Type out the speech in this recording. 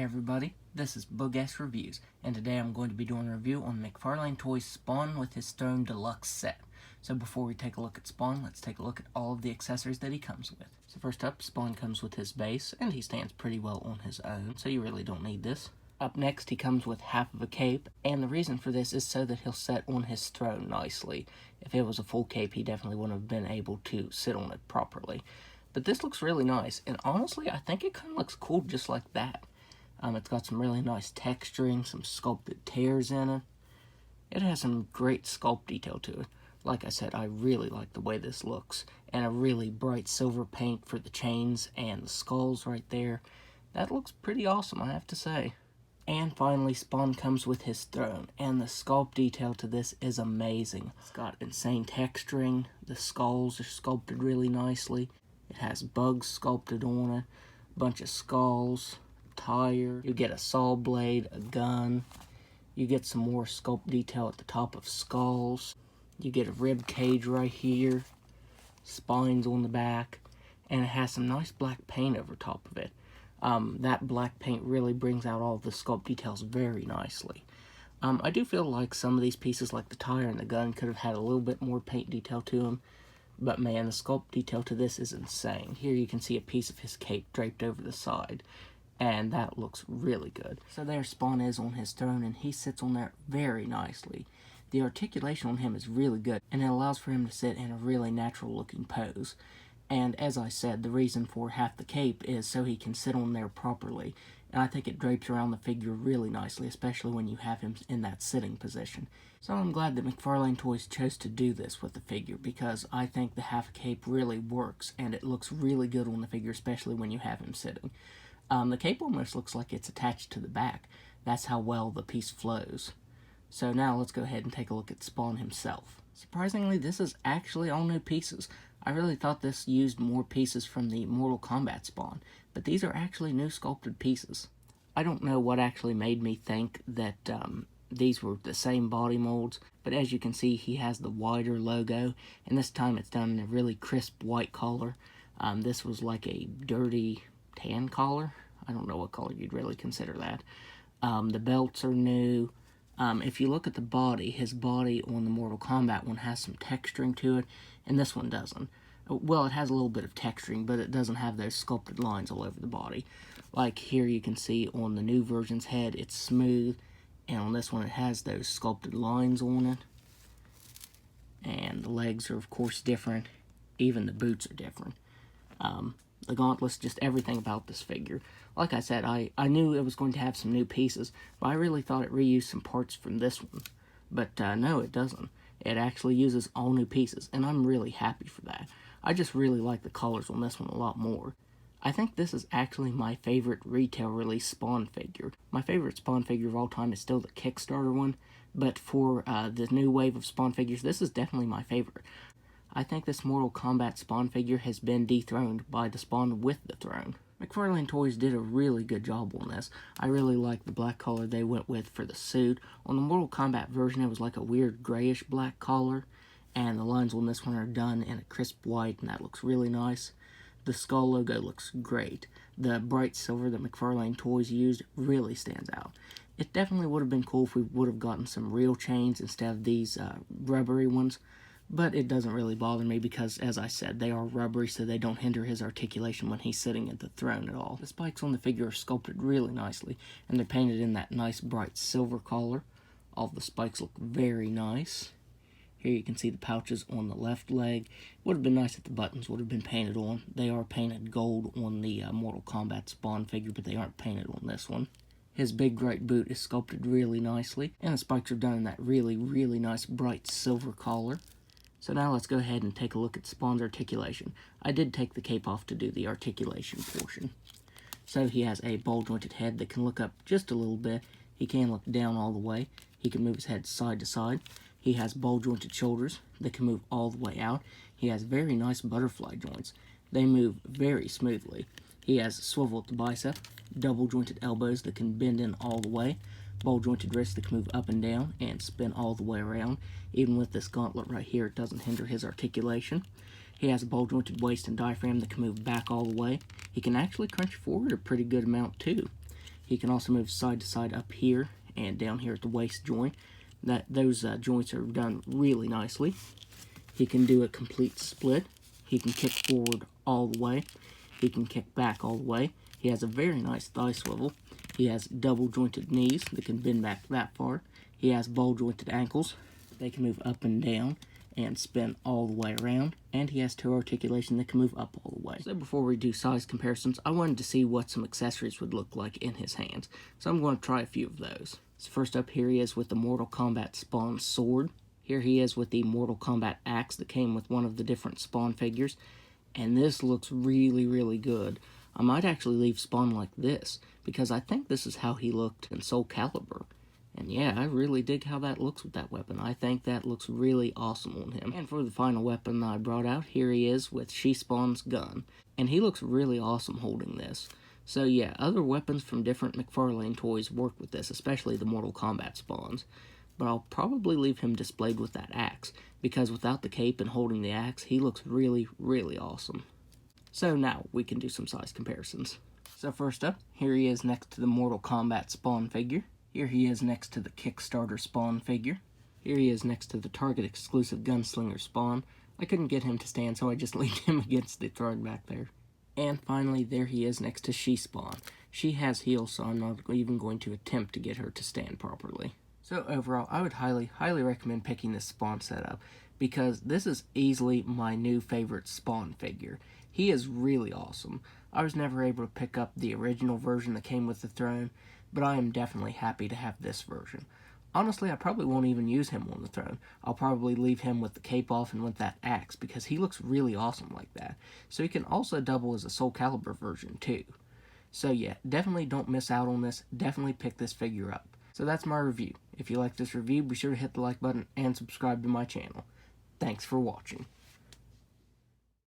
everybody, this is Bug-Ass Reviews, and today I'm going to be doing a review on McFarlane Toys Spawn with his Throne Deluxe set. So before we take a look at Spawn, let's take a look at all of the accessories that he comes with. So first up, Spawn comes with his base, and he stands pretty well on his own, so you really don't need this. Up next, he comes with half of a cape, and the reason for this is so that he'll sit on his throne nicely. If it was a full cape, he definitely wouldn't have been able to sit on it properly. But this looks really nice, and honestly, I think it kind of looks cool just like that. It's got some really nice texturing, some sculpted tears in it. It has some great sculpt detail to it. Like I said, I really like the way this looks, and a really bright silver paint for the chains and the skulls right there. That looks pretty awesome, I have to say. And finally, Spawn comes with his throne, and the sculpt detail to this is amazing. It's got insane texturing, the skulls are sculpted really nicely. It has bugs sculpted on it, a bunch of skulls, tire, you get a saw blade, a gun, you get some more sculpt detail at the top of skulls, you get a rib cage right here, spines on the back, and it has some nice black paint over top of it. That black paint really brings out all of the sculpt details very nicely. I do feel like some of these pieces, like the tire and the gun, could have had a little bit more paint detail to them. But man, the sculpt detail to this is insane. Here you can see a piece of his cape draped over the side, and that looks really good. So there Spawn is on his throne, and he sits on there very nicely. The articulation on him is really good, and it allows for him to sit in a really natural looking pose. And as I said, the reason for half the cape is so he can sit on there properly. And I think it drapes around the figure really nicely, especially when you have him in that sitting position. So I'm glad that McFarlane Toys chose to do this with the figure, because I think the half cape really works, and it looks really good on the figure, especially when you have him sitting. The cape almost looks like it's attached to the back. That's how well the piece flows. So now let's go ahead and take a look at Spawn himself. Surprisingly, this is actually all new pieces. I really thought this used more pieces from the Mortal Kombat Spawn, but these are actually new sculpted pieces. I don't know what actually made me think that these were the same body molds, but as you can see, he has the wider logo, and this time it's done in a really crisp white color. This was like a dirty tan color. I don't know what color you'd really consider that. The belts are new. If you look at the body, his body on the Mortal Kombat one has some texturing to it, and this one doesn't. Well, it has a little bit of texturing, but it doesn't have those sculpted lines all over the body. Like here you can see on the new version's head, it's smooth, and on this one it has those sculpted lines on it. And the legs are, of course, different. Even the boots are different. The gauntlets, just everything about this figure. Like I said, I knew it was going to have some new pieces, but I really thought it reused some parts from this one. But no, it doesn't. It actually uses all new pieces, and I'm really happy for that. I just really like the colors on this one a lot more. I think this is actually my favorite retail release Spawn figure. My favorite Spawn figure of all time is still the Kickstarter one, but for the new wave of Spawn figures, this is definitely my favorite. I think this Mortal Kombat Spawn figure has been dethroned by the Spawn with the throne. McFarlane Toys did a really good job on this. I really like the black color they went with for the suit. On the Mortal Kombat version, it was like a weird grayish black color, and the lines on this one are done in a crisp white, and that looks really nice. The skull logo looks great. The bright silver that McFarlane Toys used really stands out. It definitely would have been cool if we would have gotten some real chains instead of these rubbery ones. But it doesn't really bother me because, as I said, they are rubbery, so they don't hinder his articulation when he's sitting at the throne at all. The spikes on the figure are sculpted really nicely, and they're painted in that nice bright silver color. All of the spikes look very nice. Here you can see the pouches on the left leg. It would have been nice if the buttons would have been painted on. They are painted gold on the Mortal Kombat Spawn figure, but they aren't painted on this one. His big right boot is sculpted really nicely, and the spikes are done in that really, really nice bright silver color. So now let's go ahead and take a look at Spawn's articulation. I did take the cape off to do the articulation portion. So he has a ball-jointed head that can look up just a little bit. He can look down all the way. He can move his head side to side. He has ball-jointed shoulders that can move all the way out. He has very nice butterfly joints. They move very smoothly. He has swivel at the bicep, double-jointed elbows that can bend in all the way, ball-jointed wrists that can move up and down and spin all the way around. Even with this gauntlet right here, it doesn't hinder his articulation. He has a ball-jointed waist and diaphragm that can move back all the way. He can actually crunch forward a pretty good amount too. He can also move side to side up here and down here at the waist joint. Those joints are done really nicely. He can do a complete split. He can kick forward all the way. He can kick back all the way. He has a very nice thigh swivel. He has double jointed knees that can bend back that far. He has ball jointed ankles. They can move up and down and spin all the way around. And he has toe articulation that can move up all the way. So before we do size comparisons, I wanted to see what some accessories would look like in his hands. So I'm going to try a few of those. So first up, here he is with the Mortal Kombat Spawn sword. Here he is with the Mortal Kombat axe that came with one of the different Spawn figures. And this looks really, really good. I might actually leave Spawn like this, because I think this is how he looked in Soul Calibur. And yeah, I really dig how that looks with that weapon. I think that looks really awesome on him. And for the final weapon I brought out, here he is with She-Spawn's gun. And he looks really awesome holding this. So yeah, other weapons from different McFarlane toys work with this, especially the Mortal Kombat Spawns. But I'll probably leave him displayed with that axe, because without the cape and holding the axe, he looks really, really awesome. So now we can do some size comparisons. So first up, here he is next to the Mortal Kombat Spawn figure. Here he is next to the Kickstarter Spawn figure. Here he is next to the Target exclusive Gunslinger Spawn. I couldn't get him to stand, so I just leaned him against the throne back there. And finally, there he is next to She-Spawn. She has heels, so I'm not even going to attempt to get her to stand properly. So overall, I would highly, highly recommend picking this Spawn setup, because this is easily my new favorite Spawn figure. He is really awesome. I was never able to pick up the original version that came with the throne, but I am definitely happy to have this version. Honestly, I probably won't even use him on the throne. I'll probably leave him with the cape off and with that axe, because he looks really awesome like that. So he can also double as a Soul Calibur version too. So yeah, definitely don't miss out on this. Definitely pick this figure up. So that's my review. If you like this review, be sure to hit the like button and subscribe to my channel. Thanks for watching.